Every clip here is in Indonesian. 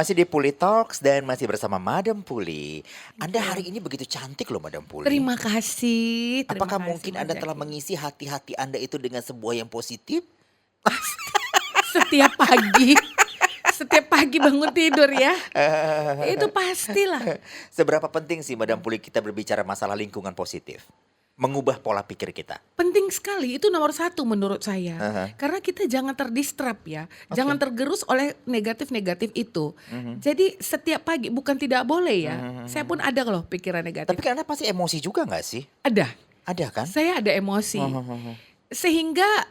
Masih di Puli Talks dan masih bersama Madam Puli. Anda Betul. hari ini begitu cantik loh Madam Puli. Terima Apakah kasih mungkin Mas Anda telah Jaki. mengisi hati-hati Anda itu dengan sebuah yang positif? Pasti setiap pagi, setiap pagi bangun tidur ya, itu pastilah. Seberapa penting sih Madam Puli kita berbicara masalah lingkungan positif? Mengubah pola pikir kita. Penting sekali, itu nomor satu menurut saya. Aha, Karena kita jangan terdistrap ya, jangan Oke. tergerus oleh negatif-negatif itu. Mhm, Jadi setiap pagi, bukan tidak boleh ya, mhm, saya mhm. pun ada loh pikiran Tapi negatif. kan Anda pasti emosi juga nggak sih? Ada, Ada kan? saya ada emosi. Mhm, Sehingga,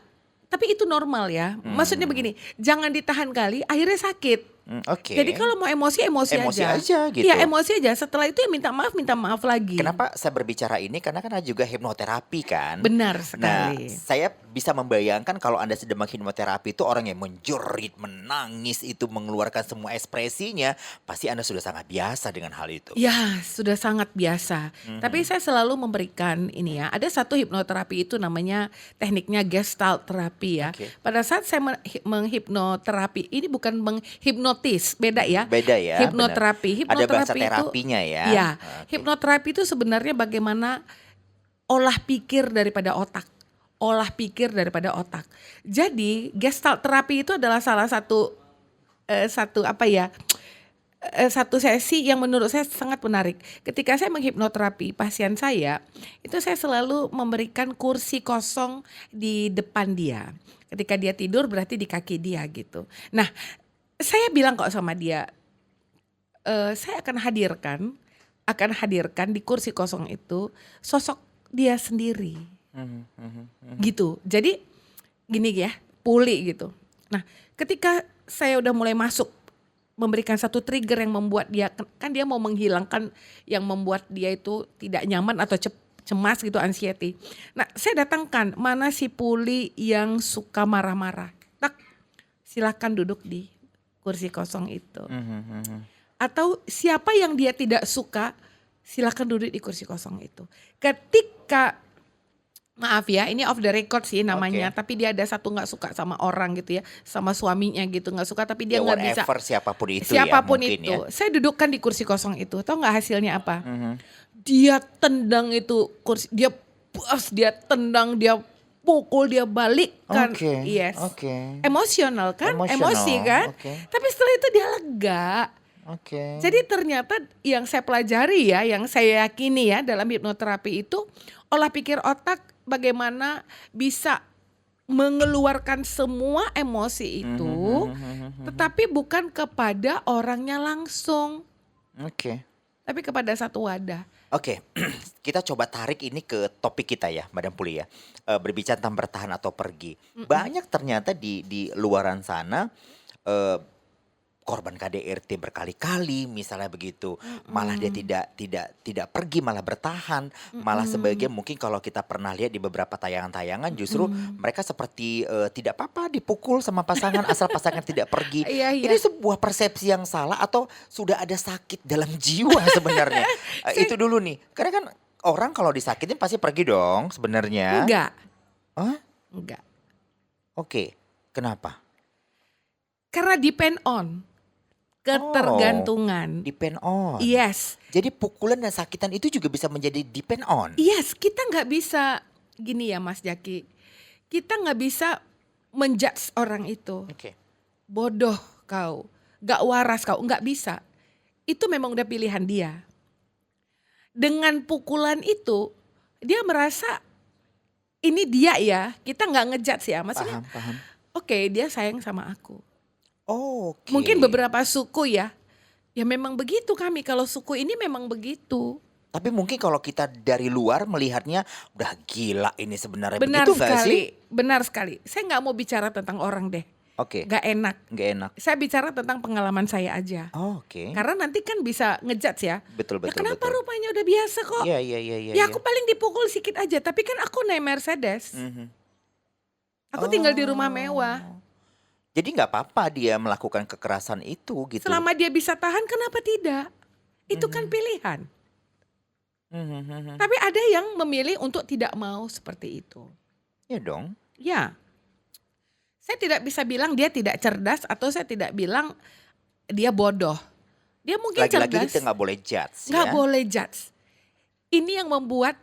tapi itu normal ya, maksudnya mhm, begini, jangan ditahan kali, akhirnya sakit. Oke. Jadi kalau mau emosi, emosi Emosi aja. aja Iya, gitu. emosi aja. Setelah itu ya minta maaf lagi. Kenapa saya berbicara ini? Karena kan ada juga hipnoterapi kan. Benar Nah, sekali. saya bisa membayangkan kalau Anda sedang menghipnoterapi itu orang yang menjerit, menangis, itu mengeluarkan semua ekspresinya, pasti Anda sudah sangat biasa dengan hal itu. Ya, sudah sangat biasa. Tapi Mhm. saya selalu memberikan ini ya. Ada satu hipnoterapi itu namanya tekniknya Gestalt terapi ya. Oke. Pada saat saya menghipnoterapi, ini bukan menghipnotis, beda ya. Beda ya, benar. Hipnoterapi, Ada bahasa hipnoterapi itu terapinya ya. ya, Oke. hipnoterapi itu sebenarnya bagaimana olah pikir daripada otak. Olah pikir daripada otak. Jadi, Gestalt terapi itu adalah salah satu satu apa ya? Satu sesi yang menurut saya sangat menarik. Ketika saya menghipnoterapi pasien saya, itu saya selalu memberikan kursi kosong di depan dia. Ketika dia tidur berarti di kaki dia gitu. Nah, saya bilang kok sama dia, saya akan hadirkan di kursi kosong itu sosok dia sendiri Mhm, mhm, mhm. gitu. Jadi gini ya, puli gitu. Nah, ketika saya udah mulai masuk memberikan satu trigger yang membuat dia, kan dia mau menghilangkan yang membuat dia itu tidak nyaman atau cemas gitu, anxiety. Nah, saya datangkan mana si puli yang suka marah-marah. Tak, silakan duduk di kursi kosong itu. Mhm, mhm. Atau siapa yang dia tidak suka, silakan duduk di kursi kosong itu. Ketika, maaf ya, ini off the record sih namanya, Oke. tapi dia ada satu nggak suka sama orang gitu ya, sama suaminya gitu nggak suka, tapi Ya dia nggak bisa. whatever siapapun itu ya Siapapun mungkin ya. itu, saya dudukkan di kursi kosong itu, tahu nggak hasilnya apa? Mhm. Dia tendang itu kursi, dia tendang, dia pukul, dia balikkan, Oke, yes. oke. Emosional kan, emosi Emosional, kan, oke, tapi setelah itu dia lega. oke. Jadi ternyata yang saya pelajari ya, yang saya yakini ya dalam hipnoterapi itu olah pikir otak bagaimana bisa mengeluarkan semua emosi Mhm, itu, mhm, mhm, mhm. tetapi bukan kepada orangnya langsung, Oke. tapi kepada satu wadah. Oke, kita coba tarik ini ke topik kita ya, Madam Puli ya. Berbicara tentang bertahan atau pergi. Mm-mm. Banyak ternyata di luaran sana eh, korban KDRT berkali-kali misalnya begitu. Malah dia Mm-mm. tidak pergi, malah bertahan. Malah Mm-mm. sebagai mungkin kalau kita pernah lihat di beberapa tayangan-tayangan justru Mm-mm. mereka seperti tidak apa-apa dipukul sama pasangan asal pasangan tidak pergi. Iya, iya. Ini sebuah persepsi yang salah atau sudah ada sakit dalam jiwa sebenarnya? Saya Itu dulu nih. Karena kan orang kalau disakitin pasti pergi dong sebenarnya. enggak, Hah? enggak. Oke. Kenapa? Karena depend on, Oh, ketergantungan. depend on. Yes. Jadi pukulan dan sakitan itu juga bisa menjadi depend on. Yes, kita nggak bisa gini ya Mas Jaki. Kita nggak bisa menjudge orang itu. Oke. Bodoh kau, nggak waras kau, nggak bisa. Itu memang udah pilihan dia. Dengan pukulan itu, dia merasa ini dia ya. Kita nggak ngejudge ya. Maksudnya, Paham, paham. oke, dia sayang sama aku. Oke. Mungkin beberapa suku ya, ya memang begitu kami. Kalau suku ini memang begitu. Tapi mungkin kalau kita dari luar melihatnya udah gila ini sebenarnya Benar begitu gak sih? sekali, benar sekali. Saya nggak mau bicara tentang orang deh. Oke, Gak enak. nggak enak. Saya bicara tentang pengalaman saya aja. Oke, Karena nanti kan bisa ngejudge ya. betul Ya betul kenapa betul. rupanya udah biasa kok. Iya iya iya iya. Ya Iya. aku paling dipukul sedikit aja. Tapi kan aku naik Mercedes. Mhm. Aku tinggal di rumah Oh. mewah. Jadi nggak apa-apa dia melakukan kekerasan itu gitu. Selama dia bisa tahan kenapa tidak? Itu kan Mhm. pilihan. Mhm, mhm. Tapi ada yang memilih untuk tidak mau seperti itu. Ya dong. Ya. Saya tidak bisa bilang dia tidak cerdas atau saya tidak bilang dia bodoh. Dia mungkin Lagi-lagi cerdas, kita nggak boleh judge nggak ya. boleh judge. Ini yang membuat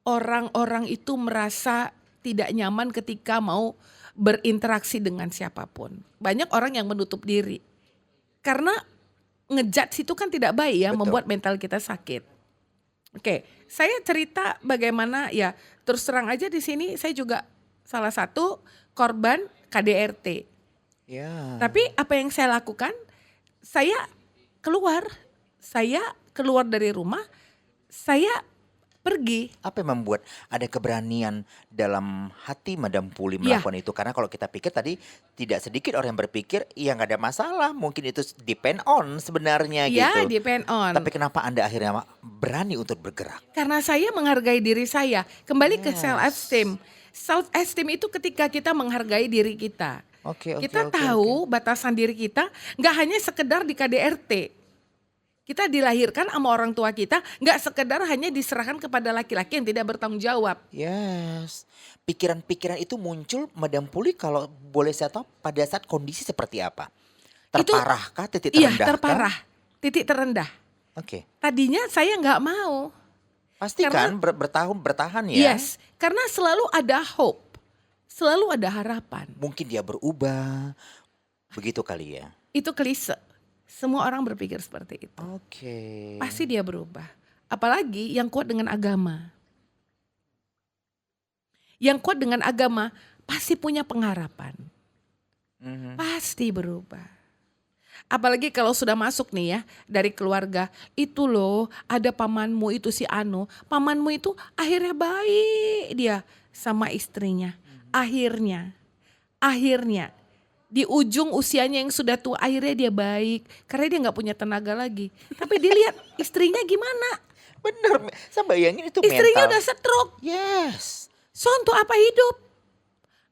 orang-orang itu merasa tidak nyaman ketika mau berinteraksi dengan siapapun. Banyak orang yang menutup diri. Karena ngejudge itu kan tidak baik ya, Betul. membuat mental kita sakit. Oke, saya cerita bagaimana ya, terus terang aja di sini saya juga salah satu korban KDRT. Ya. Tapi apa yang saya lakukan? Saya keluar dari rumah, saya pergi. Apa yang membuat ada keberanian dalam hati Madam Puli Iya. melakukan itu? Karena kalau kita pikir tadi tidak sedikit orang yang berpikir ya nggak ada masalah, mungkin itu depend on sebenarnya Ya, gitu. depend on. Tapi kenapa Anda akhirnya berani untuk bergerak? Karena saya menghargai diri saya. Kembali ke Yes. self esteem. Self esteem itu ketika kita menghargai diri kita. Oke. Kita tahu batasan diri kita, nggak hanya sekedar di KDRT. Kita dilahirkan sama orang tua kita, nggak sekedar hanya diserahkan kepada laki-laki yang tidak bertanggung jawab. Yes. Pikiran-pikiran itu muncul Madam Puli kalau boleh saya tahu pada saat kondisi seperti apa? Itu- Terparahkah? Titik Iya, terendah? terparah, titik terendah. Oke. Tadinya saya nggak mau. Pasti Karena- kan bertahan ya. Yes, karena selalu ada hope, selalu ada harapan. Mungkin dia berubah. Begitu kali ya. Itu klise. Semua orang berpikir seperti itu. Oke. Pasti dia berubah. Apalagi yang kuat dengan agama. Yang kuat dengan agama pasti punya pengharapan. Mhm. Pasti berubah. Apalagi kalau sudah masuk nih ya dari keluarga. Itu loh ada pamanmu itu si Anu. Pamanmu itu akhirnya baik dia sama istrinya. Akhirnya di ujung usianya yang sudah tua akhirnya dia baik. Karena dia gak punya tenaga lagi. Tapi dilihat istrinya gimana. Bener, saya bayangin itu Istrinya mental. udah stroke. Yes. So untuk apa hidup?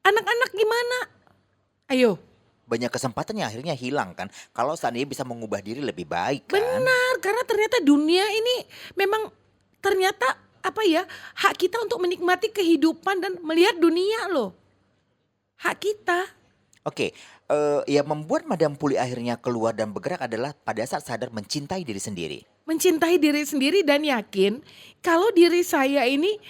Anak-anak gimana? Ayo. Banyak kesempatan yang akhirnya hilang kan. Kalau seandainya bisa mengubah diri lebih baik kan. Benar, karena ternyata dunia ini memang ternyata apa ya, hak kita untuk menikmati kehidupan dan melihat dunia loh. Hak kita. Oke, yang membuat Madam Puli akhirnya keluar dan bergerak adalah pada saat sadar mencintai diri sendiri. Mencintai diri sendiri dan yakin kalau diri saya ini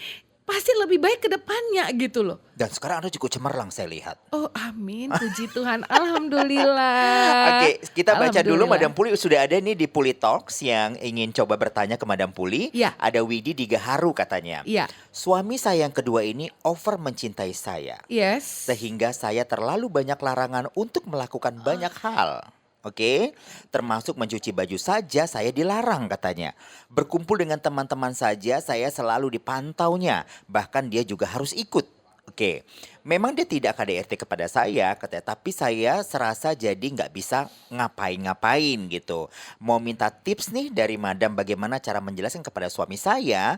pasti lebih baik ke depannya gitu loh. Dan sekarang Anda cukup cemerlang saya lihat. Oh amin, puji Tuhan, alhamdulillah. Oke, kita baca dulu Alhamdulillah. Madam Puli sudah ada nih di Puli Talks yang ingin coba bertanya ke Madam Puli. Iya. Ada Widi di Gaharu katanya. Iya, Suami saya yang kedua ini over mencintai saya. yes. Sehingga saya terlalu banyak larangan untuk melakukan banyak hal. Oke, termasuk mencuci baju saja saya dilarang katanya. Berkumpul dengan teman-teman saja saya selalu dipantaunya. Bahkan dia juga harus ikut. Oke, memang dia tidak KDRT kepada saya katanya. Tapi saya serasa jadi nggak bisa ngapain-ngapain gitu. Mau minta tips nih dari Madam bagaimana cara menjelaskan kepada suami saya.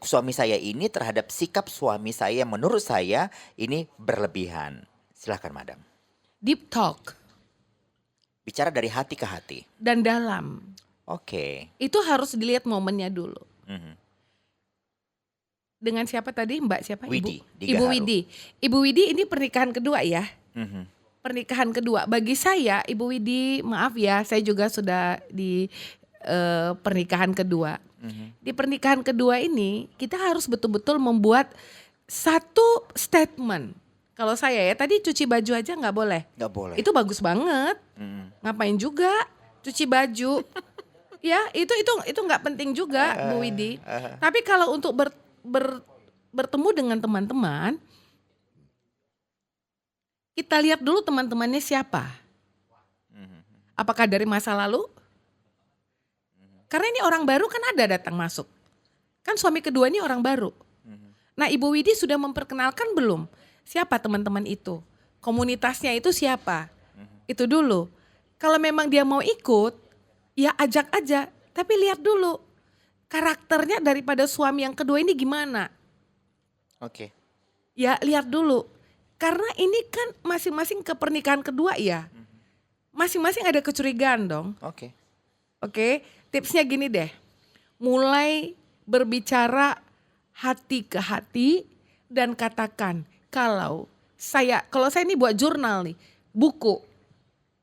Suami saya ini terhadap sikap suami saya menurut saya ini berlebihan. Silahkan Madam. Deep talk Bicara dari hati ke hati. dan dalam. Oke. Itu harus dilihat momennya dulu. Mhm. Dengan siapa tadi? Mbak siapa? Widi, di Ibu Gaharu. Widi. Ibu Widi ini pernikahan kedua ya. Mhm. Pernikahan kedua. Bagi saya, Ibu Widi, maaf ya, saya juga sudah di pernikahan kedua. Mhm. Di pernikahan kedua ini, kita harus betul-betul membuat satu statement. Kalau saya ya, tadi cuci baju aja nggak boleh. Nggak boleh. Itu bagus banget. Mhm. Ngapain juga cuci baju? Ya, itu nggak penting juga, Bu Widi. Tapi kalau untuk bertemu dengan teman-teman, kita lihat dulu teman-temannya siapa. Mhm. Apakah dari masa lalu? Karena ini orang baru kan ada datang masuk. Kan suami kedua ini orang baru. Nah, Ibu Widi sudah memperkenalkan belum? Siapa teman-teman itu? Komunitasnya itu siapa? Itu dulu. Kalau memang dia mau ikut, ya ajak aja. Tapi lihat dulu karakternya daripada suami yang kedua ini gimana. Oke. Ya lihat dulu. Karena ini kan masing-masing ke pernikahan kedua ya. Masing-masing ada kecurigaan dong. Oke. Oke, tipsnya gini deh. Mulai berbicara hati ke hati dan katakan kalau saya ini buat jurnal nih, buku.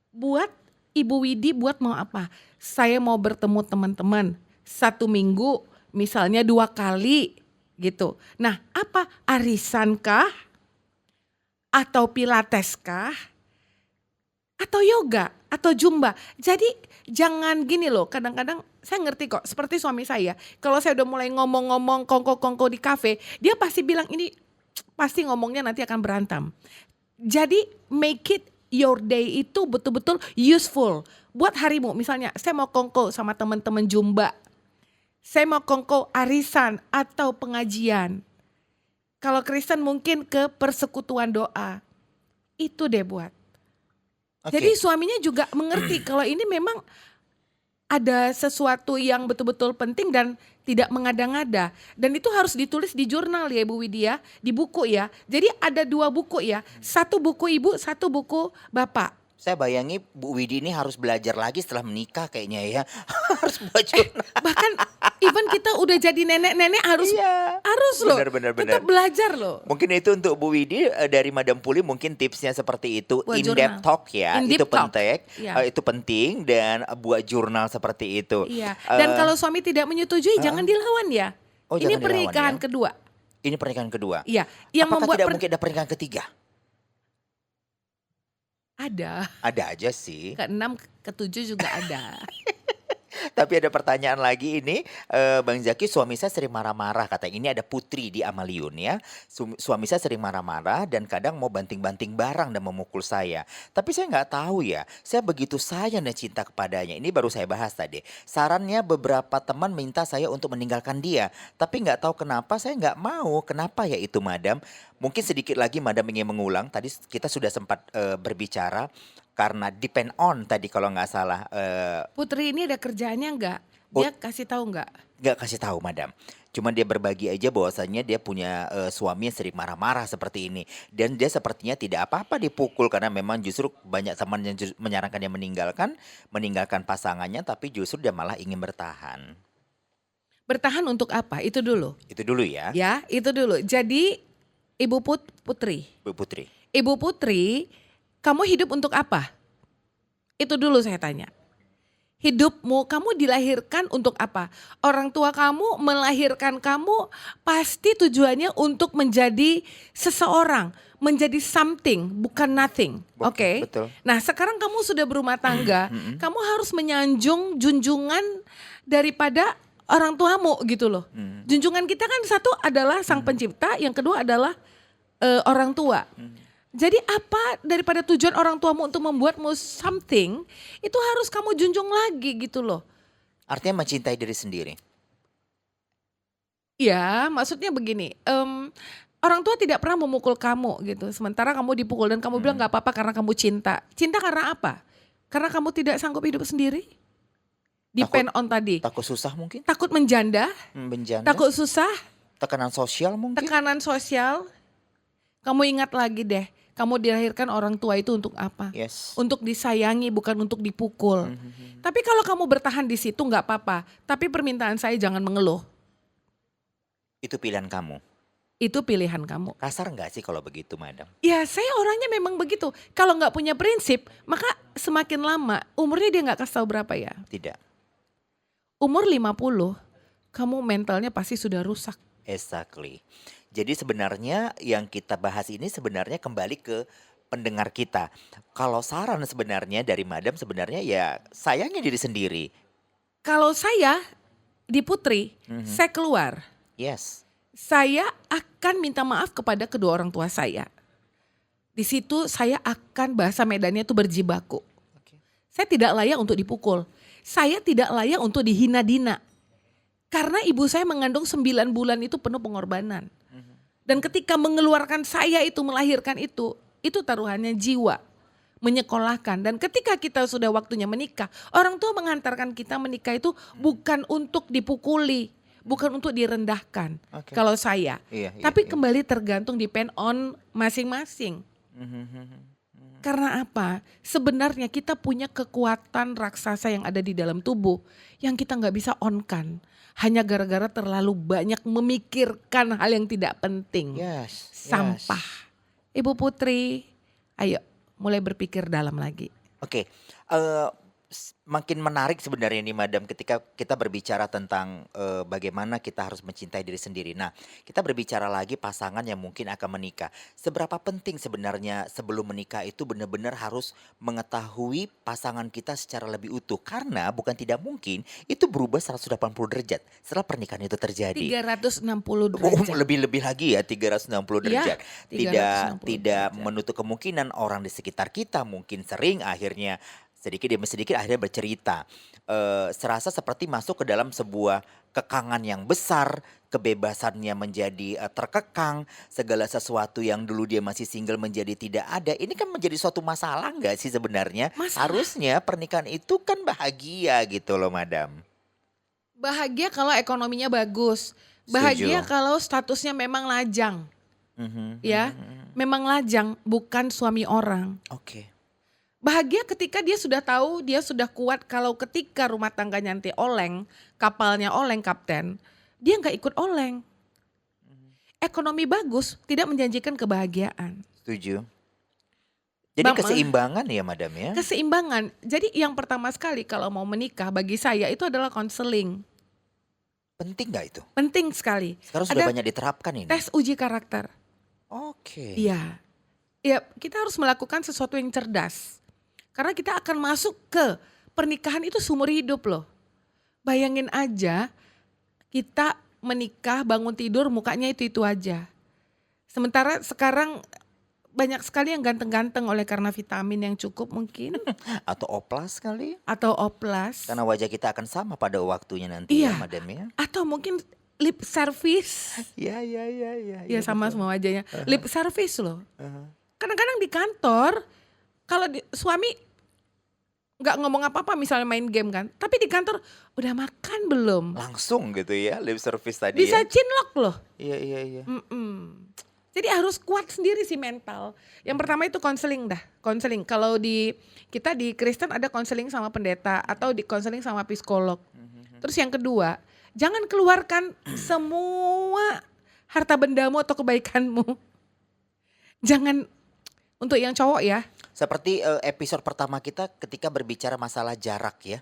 Buat Ibu Widi buat mau apa? Saya mau bertemu teman-teman 1 minggu misalnya 2 kali gitu. Nah apa? Arisan kah? Atau pilates kah? Atau yoga? Atau zumba? Jadi jangan gini loh, kadang-kadang saya ngerti kok seperti suami saya. Kalau saya udah mulai ngomong-ngomong kongko-kongko di kafe, dia pasti bilang ini pasti ngomongnya nanti akan berantem. Jadi make it your day itu betul-betul useful buat harimu. Misalnya saya mau kongko sama teman-teman Zumba, saya mau kongko arisan atau pengajian. Kalau Kristen mungkin ke persekutuan doa. Itu deh buat. Oke. Jadi suaminya juga mengerti kalau ini memang ada sesuatu yang betul-betul penting dan tidak mengada-ngada. Dan itu harus ditulis di jurnal ya Ibu Widya, di buku ya. Jadi ada 2 buku ya, 1 buku ibu, 1 buku bapak. Saya bayangi Bu Widi ini harus belajar lagi setelah menikah kayaknya ya. Harus buat jurnal. Bahkan even kita udah jadi nenek-nenek harus Iya. harus loh. Benar. Tetap belajar loh. Mungkin itu untuk Bu Widi dari Madam Puli mungkin tipsnya seperti itu. Buat In jurnal. depth talk ya, In itu deep talk. penting, Iya. itu penting dan buat jurnal seperti itu. Iya. Dan kalau suami tidak menyetujui jangan dilawan ya. Oh, Ini jangan dilawan pernikahan ya. kedua. Ini pernikahan kedua. Iya. Yang Apakah membuat tidak mungkin ada pernikahan ketiga? ada. Ada aja sih. Ke-6, ke-7 juga ada. Tapi ada pertanyaan lagi ini, Bang Zaki, suami saya sering marah-marah katanya. Ini ada Putri di Amaliun ya. Suami saya sering marah-marah dan kadang mau banting-banting barang dan memukul saya. Tapi saya nggak tahu ya, saya begitu sayang dan cinta kepadanya. Ini baru saya bahas tadi. Sarannya beberapa teman minta saya untuk meninggalkan dia. Tapi nggak tahu kenapa saya nggak mau. Kenapa ya itu Madam? Mungkin sedikit lagi Madam ingin mengulang. Tadi kita sudah sempat berbicara. Karena depend on tadi kalau nggak salah Putri ini ada kerjaannya enggak? Dia kasih tahu enggak? nggak kasih tahu Madam. Cuma dia berbagi aja bahwasannya dia punya suami yang sering marah-marah seperti ini. Dan dia sepertinya tidak apa-apa dipukul karena memang justru banyak teman yang menyarankan dia meninggalkan pasangannya tapi justru dia malah ingin bertahan. Bertahan untuk apa? Itu dulu. Itu dulu ya, Ya, itu dulu. Jadi Ibu Putri. Bu Putri. Ibu Putri, kamu hidup untuk apa? Itu dulu saya tanya. Hidupmu, kamu dilahirkan untuk apa? Orang tua kamu melahirkan kamu pasti tujuannya untuk menjadi seseorang, menjadi something, bukan nothing. Oke? Betul. Nah, sekarang kamu sudah berumah tangga, kamu harus menyanjung junjungan daripada orang tuamu gitu loh. Junjungan kita kan satu adalah Sang Pencipta, yang kedua adalah orang tua. Jadi apa daripada tujuan orang tuamu untuk membuatmu something, itu harus kamu junjung lagi gitu loh. Artinya mencintai diri sendiri. Ya maksudnya begini, orang tua tidak pernah memukul kamu gitu. Sementara kamu dipukul dan kamu bilang gak apa-apa karena kamu cinta. Cinta karena apa? Karena kamu tidak sanggup hidup sendiri? Depend on tadi. Takut susah mungkin? Takut menjanda, Menjanda? takut susah, Tekanan sosial mungkin? tekanan sosial. Kamu ingat lagi deh, kamu dilahirkan orang tua itu untuk apa? Yes. Untuk disayangi bukan untuk dipukul. Tapi kalau kamu bertahan di situ nggak apa-apa. Tapi permintaan saya jangan mengeluh. Itu pilihan kamu. Itu pilihan kamu. Kasar nggak sih kalau begitu Madam? Ya saya orangnya memang begitu. Kalau nggak punya prinsip, maka semakin lama umurnya dia nggak kasih tahu berapa ya. Tidak. Umur 50, kamu mentalnya pasti sudah rusak. Exactly. Jadi sebenarnya yang kita bahas ini sebenarnya kembali ke pendengar kita. Kalau saran sebenarnya dari Madam sebenarnya ya sayangi diri sendiri. Kalau saya di Putri, saya keluar. Yes. Saya akan minta maaf kepada kedua orang tua saya. Di situ saya akan bahasa Medannya itu berjibaku. Oke. Saya tidak layak untuk dipukul. Saya tidak layak untuk dihina-dina. Karena ibu saya mengandung 9 bulan itu penuh pengorbanan. Dan ketika mengeluarkan saya itu, melahirkan itu taruhannya jiwa. Menyekolahkan. Dan ketika kita sudah waktunya menikah, orang tua menghantarkan kita menikah itu bukan untuk dipukuli. Bukan untuk direndahkan. Oke. Kalau saya. Iya, Tapi iya. kembali tergantung depend on masing-masing. Karena apa? Sebenarnya kita punya kekuatan raksasa yang ada di dalam tubuh yang kita nggak bisa on-kan. Hanya gara-gara terlalu banyak memikirkan hal yang tidak penting. Yes. Sampah. Ibu Putri, ayo mulai berpikir dalam lagi. Oke. makin menarik sebenarnya nih Madam ketika kita berbicara tentang bagaimana kita harus mencintai diri sendiri. Nah, kita berbicara lagi pasangan yang mungkin akan menikah. Seberapa penting sebenarnya sebelum menikah itu benar-benar harus mengetahui pasangan kita secara lebih utuh karena bukan tidak mungkin itu berubah 180 derajat setelah pernikahan itu terjadi. 360 Oh, derajat. lebih lagi ya 360 Iya, derajat. Tidak 360 tidak derajat. menutup kemungkinan orang di sekitar kita mungkin sering akhirnya sedikit demi sedikit akhirnya bercerita. Serasa seperti masuk ke dalam sebuah kekangan yang besar, kebebasannya menjadi terkekang, segala sesuatu yang dulu dia masih single menjadi tidak ada. Ini kan menjadi suatu masalah nggak sih sebenarnya? Masalah. Harusnya pernikahan itu kan bahagia gitu loh, Madam. Bahagia kalau ekonominya bagus. Bahagia Setuju. kalau statusnya memang lajang, Mhm, ya. Memang lajang, bukan suami orang. Oke. Bahagia ketika dia sudah tahu, dia sudah kuat kalau ketika rumah tangganya nanti oleng, kapalnya oleng kapten, dia nggak ikut oleng. Ekonomi bagus tidak menjanjikan kebahagiaan. Setuju. Jadi Mama. keseimbangan ya, Madam ya? Keseimbangan. Jadi yang pertama sekali kalau mau menikah bagi saya itu adalah konseling. Penting nggak itu? Penting sekali. Sekarang sudah Ada banyak diterapkan ini. tes uji karakter. Oke. Iya. Ya, kita harus melakukan sesuatu yang cerdas. Karena kita akan masuk ke pernikahan itu seumur hidup loh. Bayangin aja kita menikah, bangun tidur mukanya itu-itu aja. Sementara sekarang banyak sekali yang ganteng-ganteng oleh karena vitamin yang cukup mungkin. Atau oplas kali? Atau oplas. Karena wajah kita akan sama pada waktunya nanti ya, Iya. Madam ya. Atau mungkin lip service. Iya. Ya sama betul. semua wajahnya. Lip service loh. Uh-huh. Kadang-kadang di kantor, kalau suami nggak ngomong apa-apa misalnya main game kan. Tapi di kantor, udah makan belum? Langsung gitu ya, lip service tadi Bisa ya. chinlock loh. Iya. Mm-mm. Jadi harus kuat sendiri sih mental. Yang pertama itu konseling dah. Konseling. Kalau kita di Kristen ada konseling sama pendeta atau di konseling sama psikolog. Terus yang kedua, jangan keluarkan semua harta bendamu atau kebaikanmu. Jangan, untuk yang cowok ya. Seperti episode pertama kita ketika berbicara masalah jarak ya.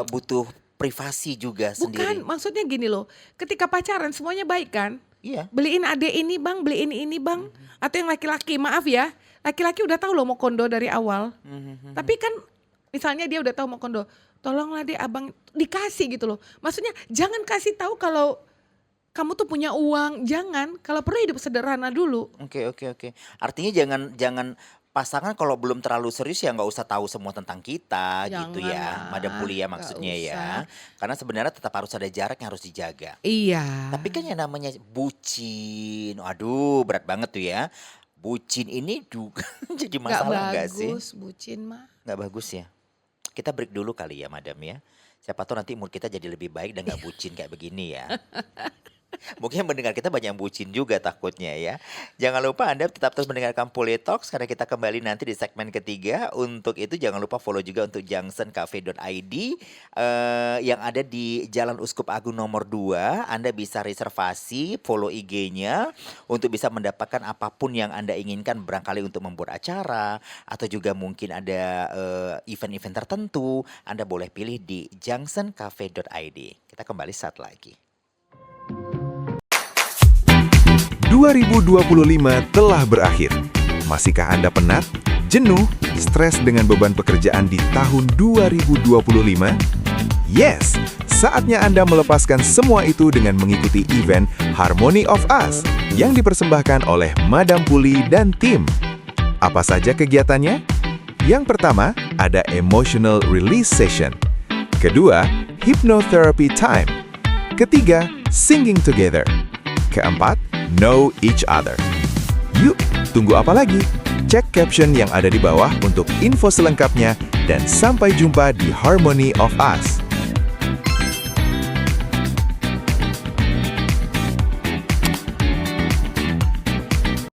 Butuh privasi juga Bukan, sendiri. maksudnya gini loh. Ketika pacaran semuanya baik kan? Iya. Beliin adek ini bang, beliin ini bang. Atau yang laki-laki, maaf ya. Laki-laki udah tahu loh mau kondo dari awal. Tapi kan misalnya dia udah tahu mau kondo. Tolonglah deh abang, dikasih gitu loh. Maksudnya jangan kasih tahu kalau kamu tuh punya uang. Jangan, kalau perlu hidup sederhana dulu. Oke. Artinya jangan pasangan kalau belum terlalu serius ya nggak usah tahu semua tentang kita gitu ya, Janganlah, Madam Kuliah nggak maksudnya ya. usah. Karena sebenarnya tetap harus ada jarak yang harus dijaga. Iya. Tapi kan yang namanya bucin, aduh berat banget tuh ya. Bucin ini juga jadi Nggak masalah nggak sih? bagus bucin mah. Nggak bagus ya. Kita break dulu kali ya, Madam ya. Siapa tahu nanti mood kita jadi lebih baik dan nggak bucin kayak begini ya. Mungkin yang mendengar kita banyak yang bucin juga takutnya ya. Jangan lupa Anda tetap terus mendengarkan Politox karena kita kembali nanti di segmen ketiga. Untuk itu jangan lupa follow juga untuk junctioncafe.id yang ada di Jalan Uskup Agung nomor 2. Anda bisa reservasi, follow IG-nya untuk bisa mendapatkan apapun yang Anda inginkan, barangkali untuk membuat acara atau juga mungkin ada event-event tertentu. Anda boleh pilih di junctioncafe.id. Kita kembali saat lagi. 2025 telah berakhir. Masihkah Anda penat, jenuh, stres dengan beban pekerjaan di tahun 2025? Yes, saatnya Anda melepaskan semua itu dengan mengikuti event Harmony of Us yang dipersembahkan oleh Madam Puli dan tim. Apa saja kegiatannya? Yang pertama, ada Emotional Release Session. Kedua, Hypnotherapy Time. Ketiga, Singing Together. Keempat, Know Each Other. Yuk, tunggu apa lagi? Cek caption yang ada di bawah untuk info selengkapnya dan sampai jumpa di Harmony of Us.